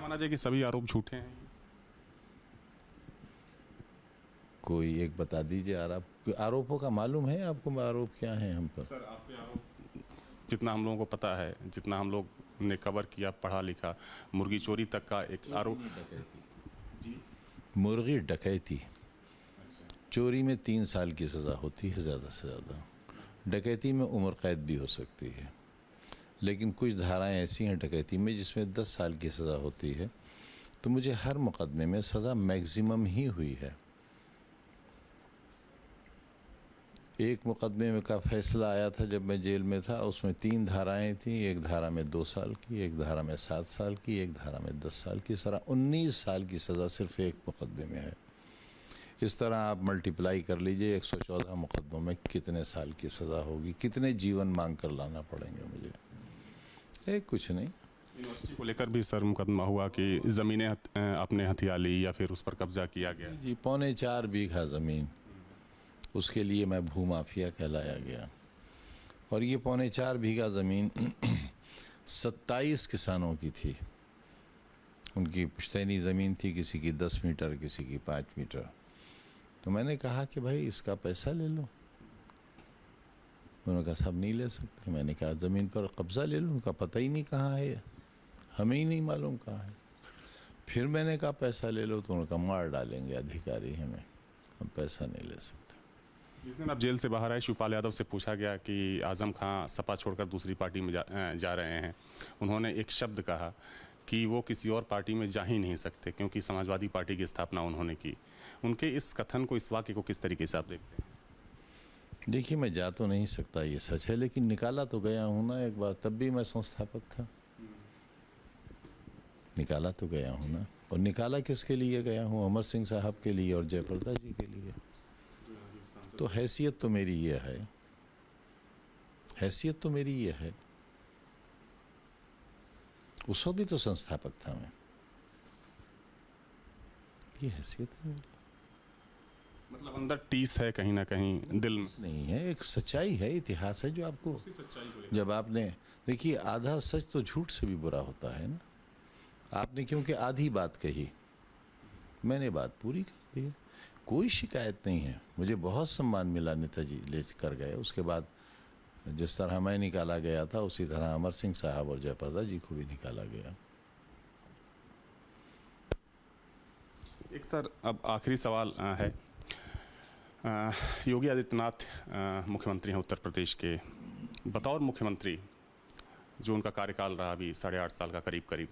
माना जाए कि सभी आरोप झूठे हैं? कोई एक बता दीजिए आरोपों का मालूम है आपको? आरोप क्या है हम पर? सर आप पे आरोप, जितना हम लोगों को पता है, जितना हम लोग ने कवर किया, पढ़ा लिखा, मुर्गी चोरी तक का एक आरोप। मुर्गी डकैती, चोरी में 3 साल की सज़ा होती है ज़्यादा से ज़्यादा। डकैती में उम्र कैद भी हो सकती है, लेकिन कुछ धाराएं ऐसी हैं डकैती में जिसमें 10 साल की सज़ा होती है। तो मुझे हर मुकदमे में सज़ा मैक्सिमम ही हुई है। एक मुकदमे में का फैसला आया था जब मैं जेल में था, उसमें 3 धाराएं थीं। एक धारा में 2 साल की, एक धारा में 7 साल की, एक धारा में 10 साल की। सारा 19 साल की सज़ा सिर्फ एक मुकदमे में है। इस तरह आप मल्टीप्लाई कर लीजिए 114 मुकदमों में कितने साल की सज़ा होगी, कितने जीवन मांग कर लाना पड़ेंगे मुझे। कुछ नहीं। यूनिवर्सिटी को लेकर भी सर मुकदमा हुआ कि ज़मीनें आपने हथिया ली या फिर उस पर कब्जा किया गया। जी, 4.25 बीघा ज़मीन, उसके लिए मैं भूमाफिया कहलाया गया। और ये 4.25 बीघा ज़मीन 27 किसानों की थी। उनकी पुश्तैनी ज़मीन थी, किसी की 10 मीटर, किसी की 5 मीटर। तो मैंने कहा कि भाई इसका पैसा ले लो। उन्होंने कहा साहब नहीं ले सकते। मैंने कहा ज़मीन पर कब्ज़ा ले लो। उनका पता ही नहीं कहाँ है, हमें ही नहीं मालूम कहाँ है। फिर मैंने कहा पैसा ले लो, तो उनका मार डालेंगे अधिकारी, हमें, हम पैसा नहीं ले सकते। जिस दिन आप जेल से बाहर आए, शिवपाल यादव से पूछा गया कि आज़म खां सपा छोड़कर दूसरी पार्टी में जा रहे हैं। उन्होंने एक शब्द कहा कि वो किसी और पार्टी में जा ही नहीं सकते क्योंकि समाजवादी पार्टी की स्थापना उन्होंने की। उनके इस कथन को, इस वाक्य को किस तरीके से आप देखते हैं? देखिए, मैं जा तो नहीं सकता, ये सच है, लेकिन निकाला तो गया हूँ ना एक बार। तब भी मैं संस्थापक था, निकाला तो गया हूँ ना। और निकाला किसके लिए गया हूँ? अमर सिंह साहब के लिए और जयप्रदा जी के लिए। तो हैसियत तो मेरी ये है, हैसियत तो मेरी ये है। उसको भी तो संस्थापक था मैं, ये हैसियत है मेरी। मतलब अंदर टीस है कहीं ना कहीं दिल में? नहीं है, एक सच्चाई है, इतिहास है जो आपको, जब आपने, देखिए आधा सच तो झूठ से भी बुरा होता है ना। आपने क्योंकि आधी बात कही, मैंने बात पूरी कर दी। कोई शिकायत नहीं है, मुझे बहुत सम्मान मिला, नेताजी ले कर गए। उसके बाद जिस तरह मैं निकाला गया था, उसी तरह अमर सिंह साहब और जयप्रदा जी को भी निकाला गया। एक सर अब आखिरी सवाल है। योगी आदित्यनाथ मुख्यमंत्री हैं उत्तर प्रदेश के। बतौर मुख्यमंत्री जो उनका कार्यकाल रहा अभी 8.5 साल का करीब करीब,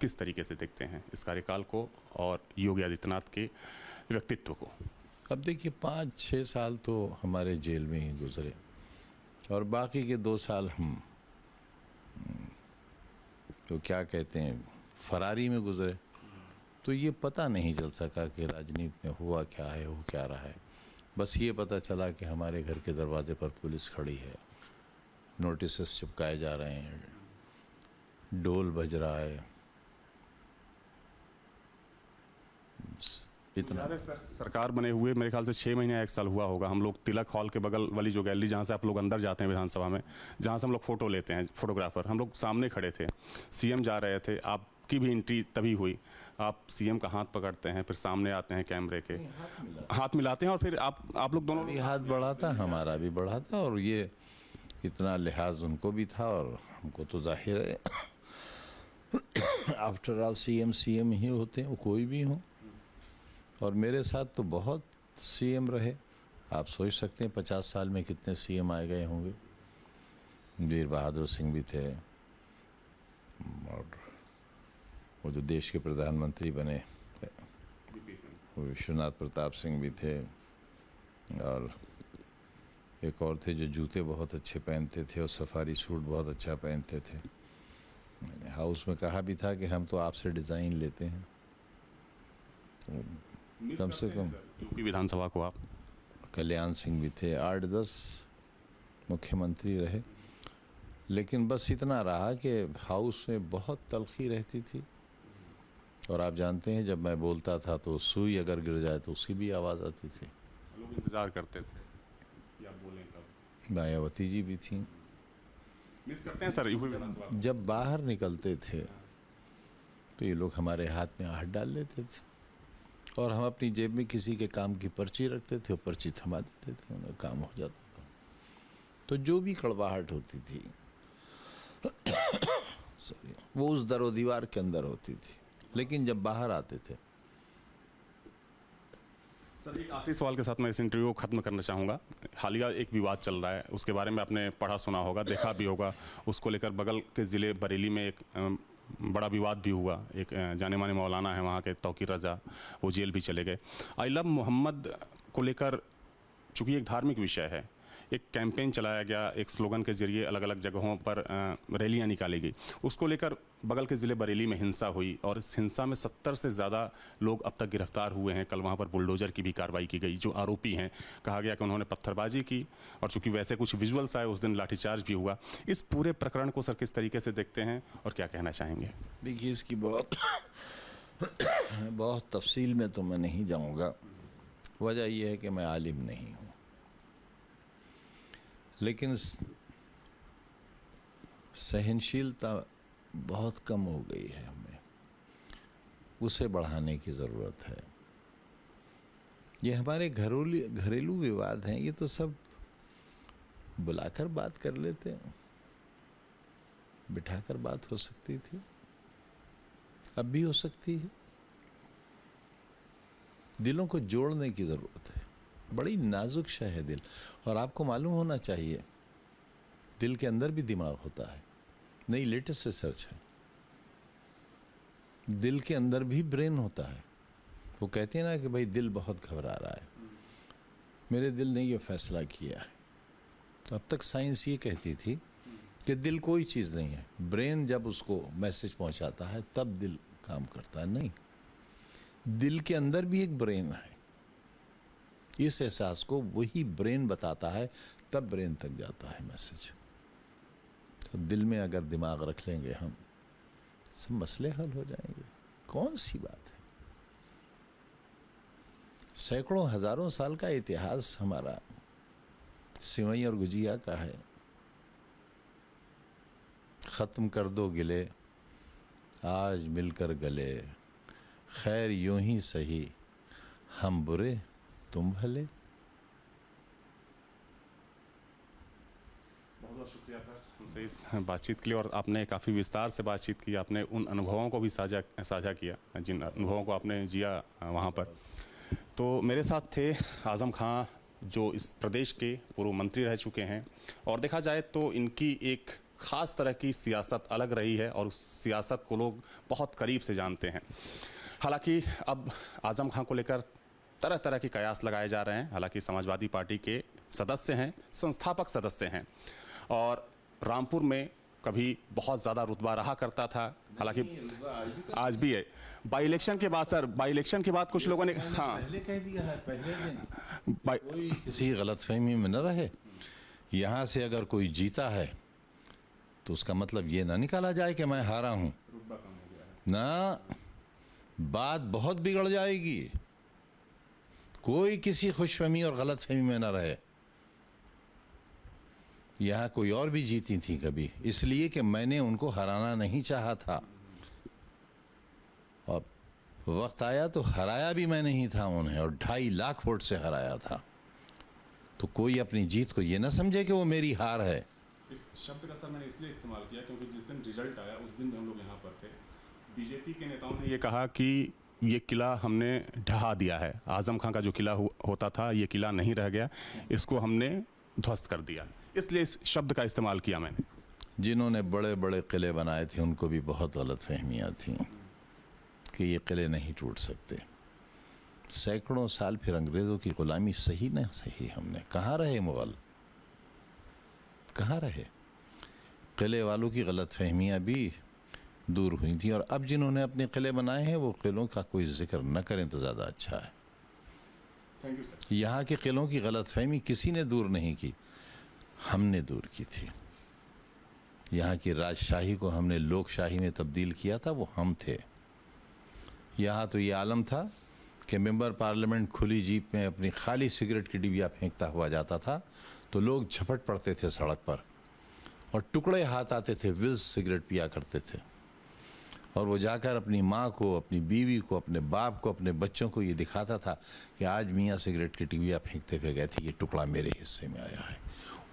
किस तरीके से देखते हैं इस कार्यकाल को और योगी आदित्यनाथ के व्यक्तित्व को? अब देखिए, 5-6 साल तो हमारे जेल में ही गुजरे और बाकी के 2 साल हम तो क्या कहते हैं, फरारी में गुजरे। तो ये पता नहीं चल सका कि राजनीति में हुआ क्या है, हो क्या रहा है। बस ये पता चला कि हमारे घर के दरवाजे पर पुलिस खड़ी है, नोटिस चिपकाए जा रहे हैं, ढोल बज रहा है। इतना सर सरकार बने हुए मेरे ख्याल से 6 महीने या 1 साल हुआ होगा। हम लोग तिलक हॉल के बगल वाली जो गैलरी जहाँ से आप लोग अंदर जाते हैं विधानसभा में, जहाँ से हम लोग फ़ोटो लेते हैं, फोटोग्राफर, हम लोग सामने खड़े थे। सीएम जा रहे थे, आपकी भी एंट्री तभी हुई। आप सीएम का हाथ पकड़ते हैं, फिर सामने आते हैं कैमरे के, हाथ मिलाते हैं और फिर आप लोग दोनों भी हाथ बढ़ा था, हमारा भी बढ़ा था। और ये इतना लिहाज उनको भी था और हमको तो जाहिर है आफ्टर ऑल सीएम ही होते हैं, वो कोई भी हो। और मेरे साथ तो बहुत सीएम रहे। आप सोच सकते हैं 50 साल में कितने सीएम आए गए होंगे। वीर बहादुर सिंह भी थे, और वो जो देश के प्रधानमंत्री बने वो विश्वनाथ प्रताप सिंह भी थे, और एक और थे जो जूते बहुत अच्छे पहनते थे और सफारी सूट बहुत अच्छा पहनते थे। मैंने हाउस में कहा भी था कि हम तो आपसे डिज़ाइन लेते हैं। तो कम से कम यूपी विधानसभा को आप, कल्याण सिंह भी थे, 8-10 मुख्यमंत्री रहे। लेकिन बस इतना रहा कि हाउस में बहुत तलखी रहती थी। और आप जानते हैं, जब मैं बोलता था तो सुई अगर गिर जाए तो उसकी भी आवाज़ आती थी। लोग इंतजार करते थे कि आप बोलें कब। मायावती जी भी थी। मिस करते हैं सर यूपी विधानसभा? जब बाहर निकलते थे तो ये लोग हमारे हाथ में हाथ डाल लेते थे और हम अपनी जेब में किसी के काम की पर्ची रखते थे, वो पर्ची थमा देते थे, उन्हें काम हो जाता था। तो जो भी कड़वाहट होती थी सॉरी, वो उस दरो दीवार के अंदर होती थी, लेकिन जब बाहर आते थे। सर, एक आखिरी सवाल के साथ मैं इस इंटरव्यू को ख़त्म करना चाहूँगा। हालिया एक विवाद चल रहा है, उसके बारे में आपने पढ़ा सुना होगा, देखा भी होगा। उसको लेकर बगल के ज़िले बरेली में एक बड़ा विवाद भी हुआ। एक जाने माने मौलाना है वहाँ के, तौकीर रज़ा, वो जेल भी चले गए। आई लव मोहम्मद को लेकर, चूँकि एक धार्मिक विषय है, एक कैंपेन चलाया गया, एक स्लोगन के जरिए अलग अलग जगहों पर रैलियां निकाली गई। उसको लेकर बगल के ज़िले बरेली में हिंसा हुई और इस हिंसा में 70 से ज़्यादा लोग अब तक गिरफ्तार हुए हैं। कल वहां पर बुलडोजर की भी कार्रवाई की गई। जो आरोपी हैं, कहा गया कि उन्होंने पत्थरबाजी की और चूंकि वैसे कुछ विजुअल्स आए, उस दिन लाठीचार्ज भी हुआ। इस पूरे प्रकरण को सर किस तरीके से देखते हैं और क्या कहना चाहेंगे? देखिए, इसकी बहुत तफसील में तो मैं नहीं जाऊंगा। वजह यह है कि मैं आलिम नहीं हूँ, लेकिन सहनशीलता बहुत कम हो गई है हमें, उसे बढ़ाने की ज़रूरत है। ये हमारे घरेलू विवाद हैं, ये तो सब बुलाकर बात कर लेते हैं, बिठाकर बात हो सकती थी, अब भी हो सकती है। दिलों को जोड़ने की ज़रूरत है, बड़ी नाजुक शय है दिल। और आपको मालूम होना चाहिए, दिल के अंदर भी दिमाग होता है। नई लेटेस्ट रिसर्च है, दिल के अंदर भी ब्रेन होता है। वो कहते हैं ना कि भाई दिल बहुत घबरा रहा है, मेरे दिल ने ये फैसला किया है। तो अब तक साइंस ये कहती थी कि दिल कोई चीज़ नहीं है, ब्रेन जब उसको मैसेज पहुंचाता है तब दिल काम करता है। नहीं, दिल के अंदर भी एक ब्रेन है, इस एहसास को वही ब्रेन बताता है, तब ब्रेन तक जाता है मैसेज। तो दिल में अगर दिमाग रख लेंगे हम, सब मसले हल हो जाएंगे। कौन सी बात है, सैकड़ों हजारों साल का इतिहास हमारा सिवई और गुजिया का है। ख़त्म कर दो गिले, आज मिलकर गले, खैर यूं ही सही, हम बुरे तुम भले। बहुत बहुत शुक्रिया सर हमसे इस बातचीत के लिए, और आपने काफ़ी विस्तार से बातचीत की। आपने उन अनुभवों को भी साझा किया जिन अनुभवों को आपने जिया वहाँ पर। तो मेरे साथ थे आज़म खां, जो इस प्रदेश के पूर्व मंत्री रह चुके हैं, और देखा जाए तो इनकी एक ख़ास तरह की सियासत अलग रही है और उस सियासत को लोग बहुत करीब से जानते हैं। हालांकि अब आज़म खां को लेकर तरह तरह के कयास लगाए जा रहे हैं। हालांकि समाजवादी पार्टी के सदस्य हैं, संस्थापक सदस्य हैं, और रामपुर में कभी बहुत ज़्यादा रुतबा रहा करता था। हालांकि आज भी है। बाई इलेक्शन के बाद सर, बाई इलेक्शन के बाद कुछ लोगों ने पहले कह दिया है, पहले दिन कोई किसी गलतफहमी में न रहे। यहाँ से अगर कोई जीता है तो उसका मतलब ये ना निकाला जाए कि मैं हारा हूँ ना, बात बहुत बिगड़ जाएगी। कोई किसी खुशफहमी और गलतफहमी में ना रहे। यहाँ कोई और भी जीती थी कभी, इसलिए कि मैंने उनको हराना नहीं चाहा था, और वक्त आया तो हराया भी मैं नहीं था उन्हें, और 2.5 लाख वोट से हराया था। तो कोई अपनी जीत को ये ना समझे कि वो मेरी हार है। इस शब्द का सर मैंने इसलिए इस्तेमाल किया क्योंकि जिस दिन रिजल्ट आया उस दिन भी हम लोग यहाँ पर थे। बीजेपी के नेताओं ने ये कहा कि ये किला हमने ढहा दिया है, आज़म खां का जो किला होता था ये किला नहीं रह गया, इसको हमने ध्वस्त कर दिया। इसलिए इस शब्द का इस्तेमाल किया मैंने। जिन्होंने बड़े बड़े किले बनाए थे उनको भी बहुत गलतफहमियाँ थीं कि ये किले नहीं टूट सकते। सैकड़ों साल फिर अंग्रेज़ों की ग़ुलामी सही न सही हमने, कहाँ रहे मुग़ल, कहाँ रहे। किले वालों की गलतफहमियाँ भी दूर हुई थी, और अब जिन्होंने अपने किले बनाए हैं वो किलों का कोई जिक्र न करें तो ज़्यादा अच्छा है। Thank you sir. यहाँ के किलों की गलतफहमी किसी ने दूर नहीं की, हमने दूर की थी। यहाँ की राजशाही को हमने लोकशाही में तब्दील किया था, वो हम थे। यहाँ तो ये आलम था कि मेंबर पार्लियामेंट खुली जीप में अपनी खाली सिगरेट की डिबिया फेंकता हुआ जाता था तो लोग झपट पड़ते थे सड़क पर, और टुकड़े हाथ आते थे, विल्स सिगरेट पिया करते थे। और वो जाकर अपनी माँ को, अपनी बीवी को, अपने बाप को, अपने बच्चों को ये दिखाता था कि आज मियाँ सिगरेट की टिबिया फेंकते हुए गए थे, ये टुकड़ा मेरे हिस्से में आया है।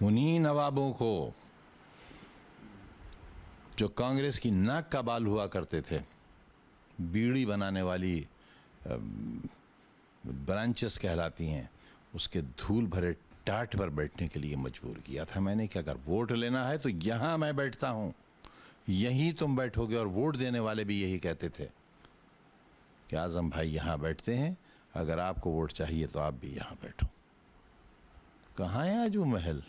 उन्हीं नवाबों को जो कांग्रेस की नाक का बाल हुआ करते थे, बीड़ी बनाने वाली ब्रांचेस कहलाती हैं, उसके धूल भरे टाट पर बैठने के लिए मजबूर किया था मैंने कि अगर वोट लेना है तो यहाँ मैं बैठता हूँ, यहीं तुम बैठोगे। और वोट देने वाले भी यही कहते थे कि आजम भाई यहाँ बैठते हैं, अगर आपको वोट चाहिए तो आप भी यहाँ बैठो। कहाँ है आज वो महल?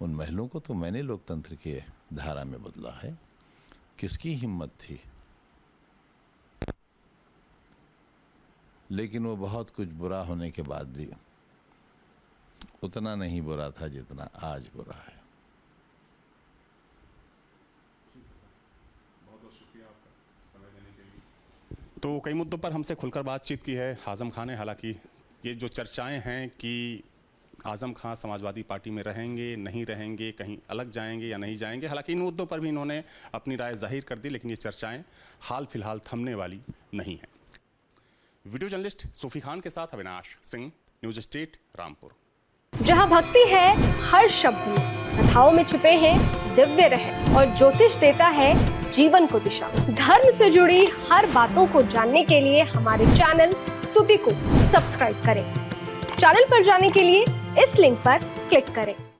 उन महलों को तो मैंने लोकतंत्र के धारा में बदला है। किसकी हिम्मत थी? लेकिन वो बहुत कुछ बुरा होने के बाद भी उतना नहीं बुरा था जितना आज बुरा है। तो कई मुद्दों पर हमसे खुलकर बातचीत की है आज़म खान ने। हालांकि ये जो चर्चाएं हैं कि आज़म खान समाजवादी पार्टी में रहेंगे, नहीं रहेंगे, कहीं अलग जाएंगे या नहीं जाएंगे, हालांकि इन मुद्दों पर भी इन्होंने अपनी राय जाहिर कर दी, लेकिन ये चर्चाएं हाल फिलहाल थमने वाली नहीं हैं। वीडियो जर्नलिस्ट सूफी खान के साथ अविनाश सिंह, न्यूज स्टेट, रामपुर। जहां भक्ति है हर शब्द में, कथाओं में छिपे हैं दिव्य रहस्य और ज्योतिष देता है जीवन को दिशा। धर्म से जुड़ी हर बातों को जानने के लिए हमारे चैनल स्तुति को सब्सक्राइब करें। चैनल पर जाने के लिए इस लिंक पर क्लिक करें।